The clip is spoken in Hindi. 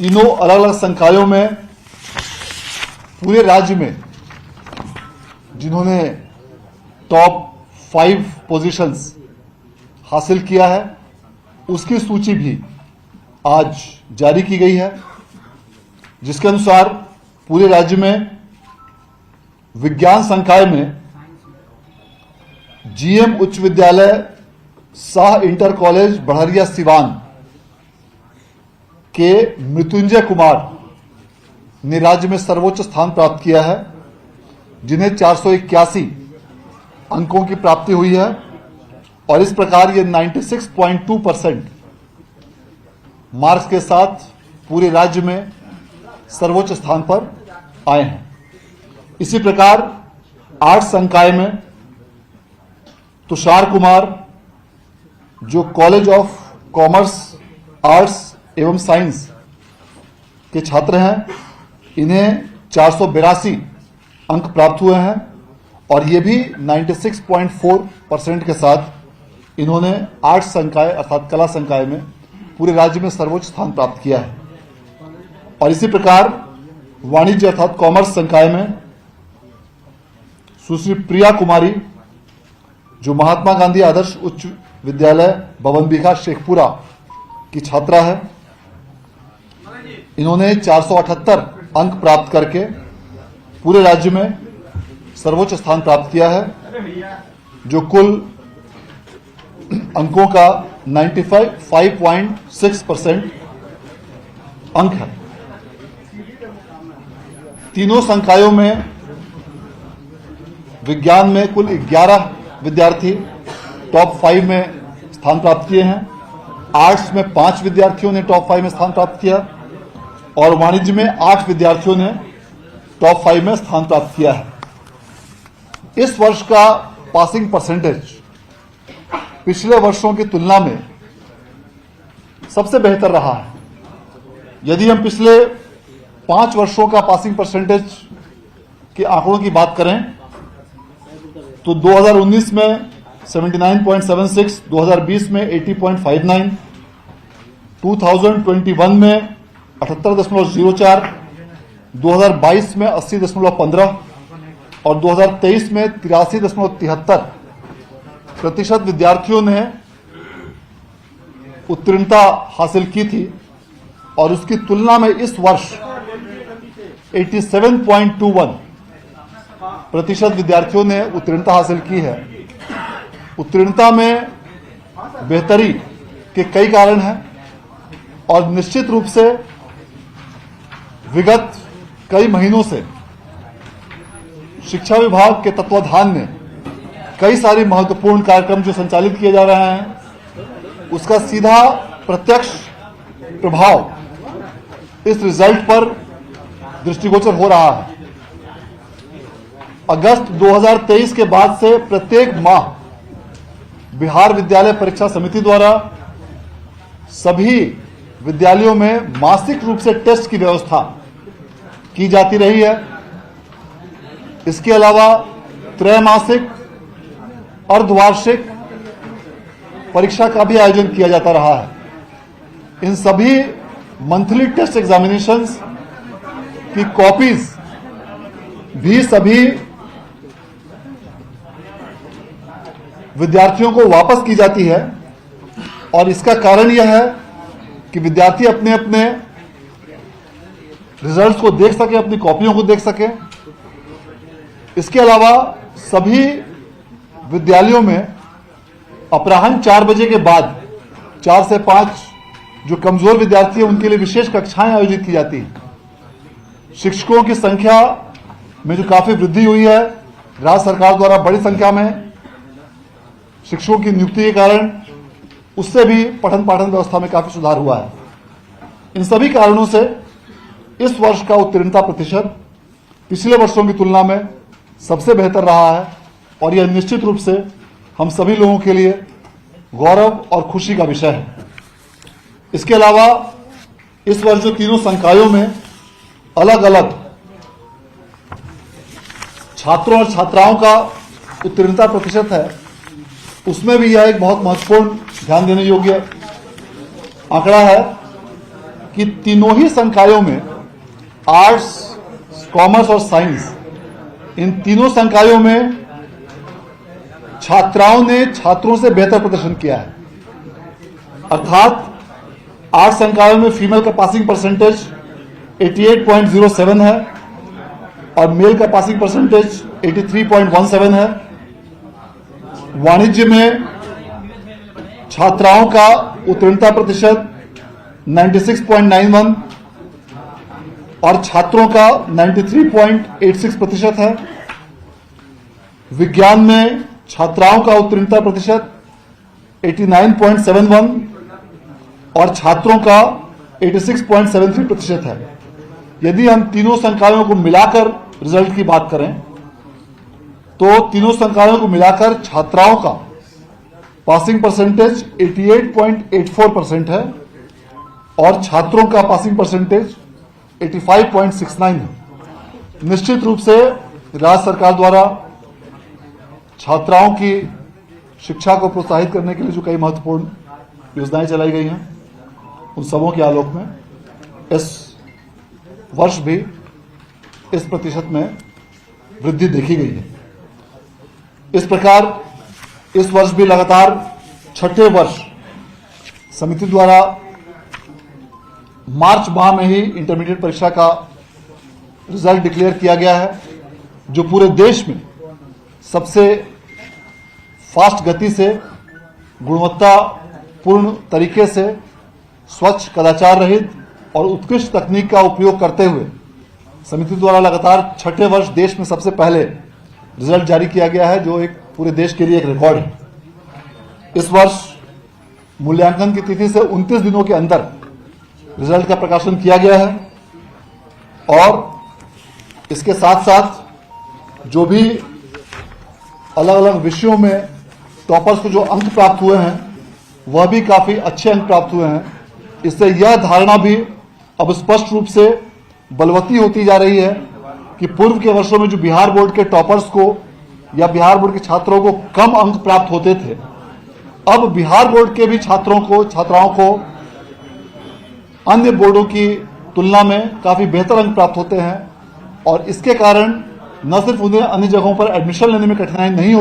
तीनों अलग अलग संकायों में पूरे राज्य में जिन्होंने टॉप 5 पोजीशंस हासिल किया है उसकी सूची भी आज जारी की गई है, जिसके अनुसार पूरे राज्य में विज्ञान संकाय में जीएम उच्च विद्यालय शाह इंटर कॉलेज बढ़हरिया सिवान के मृत्युंजय कुमार ने राज्य में सर्वोच्च स्थान प्राप्त किया है, जिन्हें 481 अंकों की प्राप्ति हुई है और इस प्रकार ये 96.2% मार्क्स के साथ पूरे राज्य में सर्वोच्च स्थान पर आए हैं। इसी प्रकार आर्ट्स संकाय में तुषार कुमार जो कॉलेज ऑफ कॉमर्स आर्ट्स एवं साइंस के छात्र हैं, इन्हें 482 अंक प्राप्त हुए हैं और ये भी 96.4% के साथ इन्होंने आर्ट्स संकाय अर्थात कला संकाय में पूरे राज्य में सर्वोच्च स्थान प्राप्त किया है। और इसी प्रकार वाणिज्य अर्थात कॉमर्स संकाय में सुश्री प्रिया कुमारी जो महात्मा गांधी आदर्श उच्च विद्यालय भवन बिघा शेखपुरा की छात्रा है, इन्होंने 478 अंक प्राप्त करके पूरे राज्य में सर्वोच्च स्थान प्राप्त किया है, जो कुल अंकों का 95.6% अंक है। तीनों संकायों में विज्ञान में कुल 11 विद्यार्थी टॉप 5 में स्थान प्राप्त किए हैं, आर्ट्स में 5 विद्यार्थियों ने टॉप 5 में स्थान प्राप्त किया और वाणिज्य में 8 विद्यार्थियों ने टॉप 5 में स्थान प्राप्त किया है। इस वर्ष का पासिंग परसेंटेज पिछले वर्षों की तुलना में सबसे बेहतर रहा है। यदि हम पिछले 5 वर्षों का पासिंग परसेंटेज के आंकड़ों की बात करें तो 2019 में 79.76, 2020 में 80.59, 2021 में 78.04, 2022 में 80.15 और 2023 में 83.73% विद्यार्थियों ने उत्तीर्णता हासिल की थी और उसकी तुलना में इस वर्ष 87.21% विद्यार्थियों ने उत्तीर्णता हासिल की है। उत्तीर्णता में बेहतरी के कई कारण हैं और निश्चित रूप से विगत कई महीनों से शिक्षा विभाग के तत्वाधान में कई सारी महत्वपूर्ण कार्यक्रम जो संचालित किए जा रहे हैं, उसका सीधा प्रत्यक्ष प्रभाव इस रिजल्ट पर दृष्टिगोचर हो रहा है। अगस्त 2023 के बाद से प्रत्येक माह बिहार विद्यालय परीक्षा समिति द्वारा सभी विद्यालयों में मासिक रूप से टेस्ट की व्यवस्था की जाती रही है। इसके अलावा त्रैमासिक अर्धवार्षिक परीक्षा का भी आयोजन किया जाता रहा है। इन सभी मंथली टेस्ट एग्जामिनेशंस की कॉपीज भी सभी विद्यार्थियों को वापस की जाती है और इसका कारण यह है कि विद्यार्थी अपने अपने रिजल्ट्स को देख सके, अपनी कॉपियों को देख सके। इसके अलावा सभी विद्यालयों में अपराह्न 4 बजे के बाद 4 से 5 जो कमजोर विद्यार्थी हैं उनके लिए विशेष कक्षाएं आयोजित की जाती हैं। शिक्षकों की संख्या में जो काफी वृद्धि हुई है, राज्य सरकार द्वारा बड़ी संख्या में शिक्षकों की नियुक्ति के कारण उससे भी पठन पाठन व्यवस्था में काफी सुधार हुआ है। इन सभी कारणों से इस वर्ष का उत्तीर्णता प्रतिशत पिछले वर्षों की तुलना में सबसे बेहतर रहा है और यह निश्चित रूप से हम सभी लोगों के लिए गौरव और खुशी का विषय है। इसके अलावा इस वर्ष जो तीनों संकायों में अलग अलग छात्रों और छात्राओं का उत्तीर्णता प्रतिशत है, उसमें भी यह एक बहुत महत्वपूर्ण ध्यान देने योग्य आंकड़ा है कि तीनों ही संकायों में आर्ट्स, कॉमर्स और साइंस, इन तीनों संकायों में छात्राओं ने छात्रों से बेहतर प्रदर्शन किया है। अर्थात आर्ट्स संकायों में फीमेल का पासिंग परसेंटेज 88.07 है और मेल का पासिंग परसेंटेज 83.17 है। वाणिज्य में छात्राओं का उत्तीर्णता प्रतिशत 96.91 और छात्रों का 93.86% है। विज्ञान में छात्राओं का उत्तीर्णता प्रतिशत 89.71 और छात्रों का 86.73% है। यदि हम तीनों संकायों को मिलाकर रिजल्ट की बात करें तो तीनों संकायों को मिलाकर छात्राओं का पासिंग परसेंटेज 88.84% है और छात्रों का पासिंग परसेंटेज 85.69 है। निश्चित रूप से राज्य सरकार द्वारा छात्राओं की शिक्षा को प्रोत्साहित करने के लिए जो कई महत्वपूर्ण योजनाएं चलाई गई हैं, उन सबों के आलोक में इस वर्ष भी इस प्रतिशत में वृद्धि देखी गई है। इस प्रकार इस वर्ष भी लगातार छठे वर्ष समिति द्वारा मार्च माह में ही इंटरमीडिएट परीक्षा का रिजल्ट डिक्लेयर किया गया है, जो पूरे देश में सबसे फास्ट गति से, गुणवत्तापूर्ण तरीके से, स्वच्छ, कदाचार रहित और उत्कृष्ट तकनीक का उपयोग करते हुए समिति द्वारा लगातार छठे वर्ष देश में सबसे पहले रिजल्ट जारी किया गया है, जो एक पूरे देश के लिए एक रिकॉर्ड है। इस वर्ष मूल्यांकन की तिथि से 29 दिनों के अंदर रिजल्ट का प्रकाशन किया गया है और इसके साथ साथ जो भी अलग अलग विषयों में टॉपर्स को जो अंक प्राप्त हुए हैं वह भी काफी अच्छे अंक प्राप्त हुए हैं। इससे यह धारणा भी अब स्पष्ट रूप से बलवती होती जा रही है कि पूर्व के वर्षों में जो बिहार बोर्ड के टॉपर्स को या बिहार बोर्ड के छात्रों को कम अंक प्राप्त होते थे, अब बिहार बोर्ड के भी छात्राओं को अन्य बोर्डों की तुलना में काफी बेहतर अंक प्राप्त होते हैं और इसके कारण न सिर्फ उन्हें अन्य जगहों पर एडमिशन लेने में कठिनाई नहीं होती